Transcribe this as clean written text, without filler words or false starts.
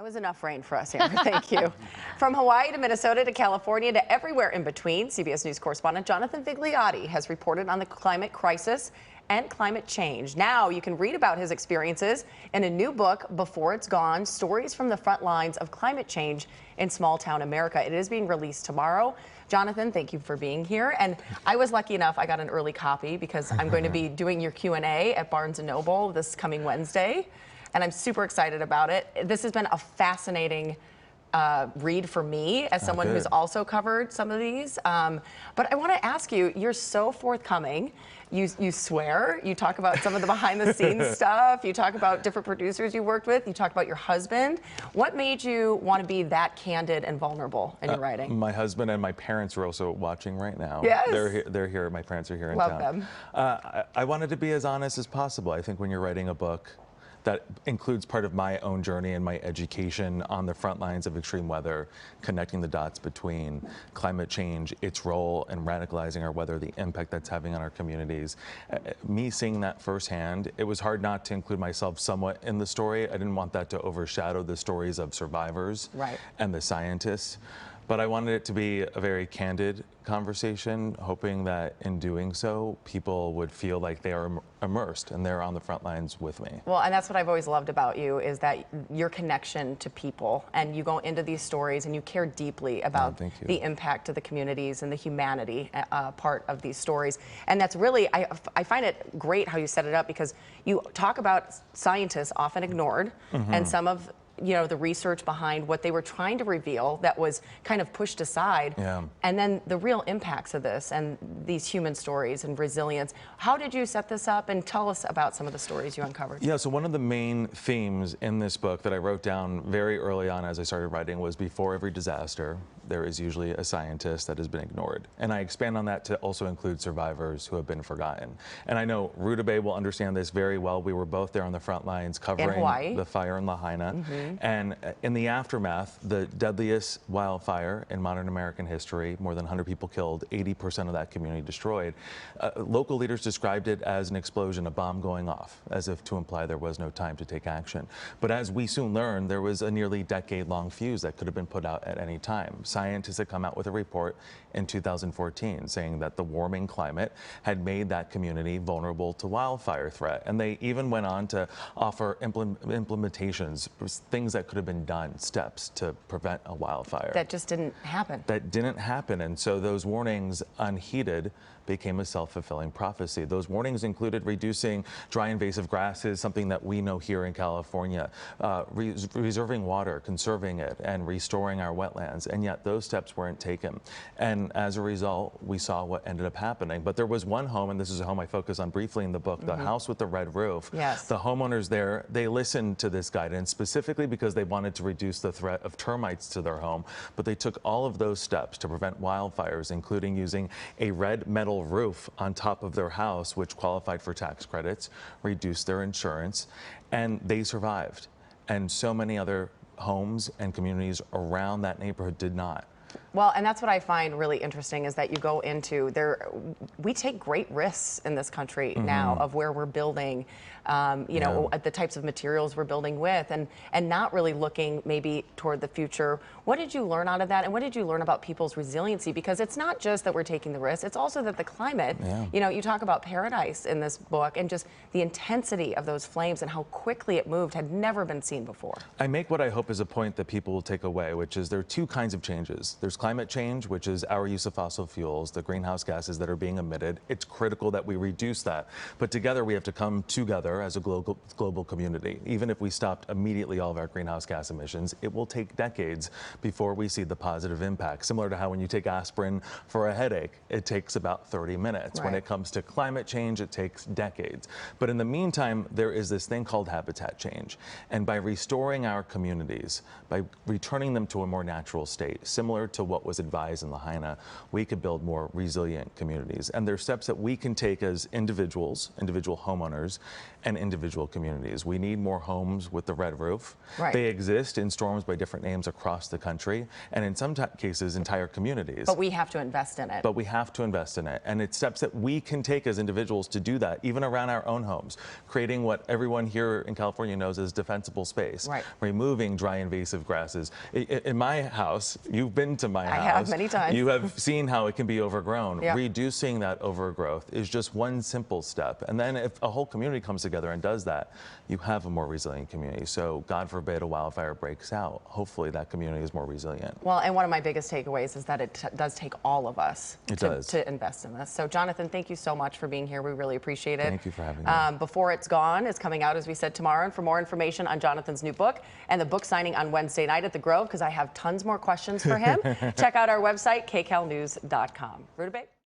That was enough rain for us, Amber. Thank you. From Hawaii to Minnesota to California to everywhere in between, CBS News correspondent Jonathan Vigliotti has reported on the climate crisis and climate change. Now you can read about his experiences in a new book, Before It's Gone, Stories from the Front Lines of Climate Change in Small Town America. It is being released tomorrow. Jonathan, thank you for being here. And I was lucky enough, I got an early copy because I'm going to be doing your Q&A at Barnes & Noble this coming Wednesday. And I'm super excited about it. This has been a fascinating read for me as someone who's also covered some of these. But I want to ask you, you're so forthcoming. You swear, you talk about some of the behind the scenes stuff, you talk about different producers you worked with, you talk about your husband. What made you want to be that candid and vulnerable in your writing? My husband and my parents are also watching right now. Yes. They're here, my parents are here in Love town. them. I wanted to be as honest as possible. I think when you're writing a book that includes part of my own journey and my education on the front lines of extreme weather, connecting the dots between climate change, its role in radicalizing our weather, the impact that's having on our communities. Me seeing that firsthand, it was hard not to include myself somewhat in the story. I didn't want that to overshadow the stories of survivors and the scientists. But I wanted it to be a very candid conversation, hoping that in doing so, people would feel like they are immersed and they're on the front lines with me. Well, and that's what I've always loved about you, is that your connection to people, and you go into these stories and you care deeply about the impact to the communities and the humanity part of these stories. And that's really, I find it great how you set it up, because you talk about scientists often ignored and some of the research behind what they were trying to reveal that was kind of pushed aside. And then the real impacts of this and these human stories and resilience. How did you set this up, and tell us about some of the stories you uncovered? Yeah, so one of the main themes in this book that I wrote down very early on as I started writing was, before every disaster, there is usually a scientist that has been ignored. And I expand on that to also include survivors who have been forgotten. And I know Rutabaga will understand this very well. We were both there on the front lines covering the fire in Lahaina. And in the aftermath, the deadliest wildfire in modern American history, more than 100 people killed, 80% of that community destroyed. Local leaders described it as an explosion, a bomb going off, as if to imply there was no time to take action. But as we soon learned, there was a nearly decade-long fuse that could have been put out at any time. Scientists had come out with a report in 2014 saying that the warming climate had made that community vulnerable to wildfire threat. And they even went on to offer implementations, things that could have been done, steps to prevent a wildfire. That just didn't happen. That didn't happen. And so those warnings, unheeded, became a self-fulfilling prophecy. Those warnings included reducing dry invasive grasses, something that we know here in California, reserving water, conserving it, and restoring our wetlands. And yet those steps weren't taken. And as a result, we saw what ended up happening. But there was one home, and this is a home I focus on briefly in the book, the house with the red roof. The homeowners there, they listened to this guidance specifically because they wanted to reduce the threat of termites to their home. But they took all of those steps to prevent wildfires, including using a red metal roof on top of their house, which qualified for tax credits, reduced their insurance, and they survived. And so many other homes and communities around that neighborhood did not. Well, and that's what I find really interesting, is that you go into we take great risks in this country now of where we're building, at the types of materials we're building with, and not really looking maybe toward the future. What did you learn out of that, and what did you learn about people's resiliency? Because it's not just that we're taking the risks, it's also that the climate, you talk about paradise in this book, and just the intensity of those flames and how quickly it moved had never been seen before. I make what I hope is a point that people will take away, which is there are two kinds of changes. There's climate change, which is our use of fossil fuels, the greenhouse gases that are being emitted. It's critical that we reduce that. But together we have to come together as a global community. Even if we stopped immediately all of our greenhouse gas emissions, it will take decades before we see the positive impact. Similar to how when you take aspirin for a headache, it takes about 30 minutes. When it comes to climate change, it takes decades. But in the meantime, there is this thing called habitat change. And by restoring our communities, by returning them to a more natural state, similar to what was advised in Lahaina, we could build more resilient communities. And there's steps that we can take as individuals, individual homeowners, and individual communities. We need more homes with the red roof. Right. They exist in storms by different names across the country, and in some cases, entire communities. But we have to invest in it. But we have to invest in it. And it's steps that we can take as individuals to do that, even around our own homes, creating what everyone here in California knows as defensible space. Right. Removing dry invasive grasses. In my house, you've been to my house. I have many times. You have seen how it can be overgrown. Yeah. Reducing that overgrowth is just one simple step. And then if a whole community comes together and does that, you have a more resilient community. So God forbid a wildfire breaks out. Hopefully that community is more resilient. Well, and one of my biggest takeaways is that it does take all of us to invest in this. So Jonathan, thank you so much for being here. We really appreciate it. Thank you for having me. Before It's Gone is coming out, as we said, tomorrow. And for more information on Jonathan's new book and the book signing on Wednesday night at the Grove, because I have tons more questions for him, check out our website, kcalnews.com. Rutabaga?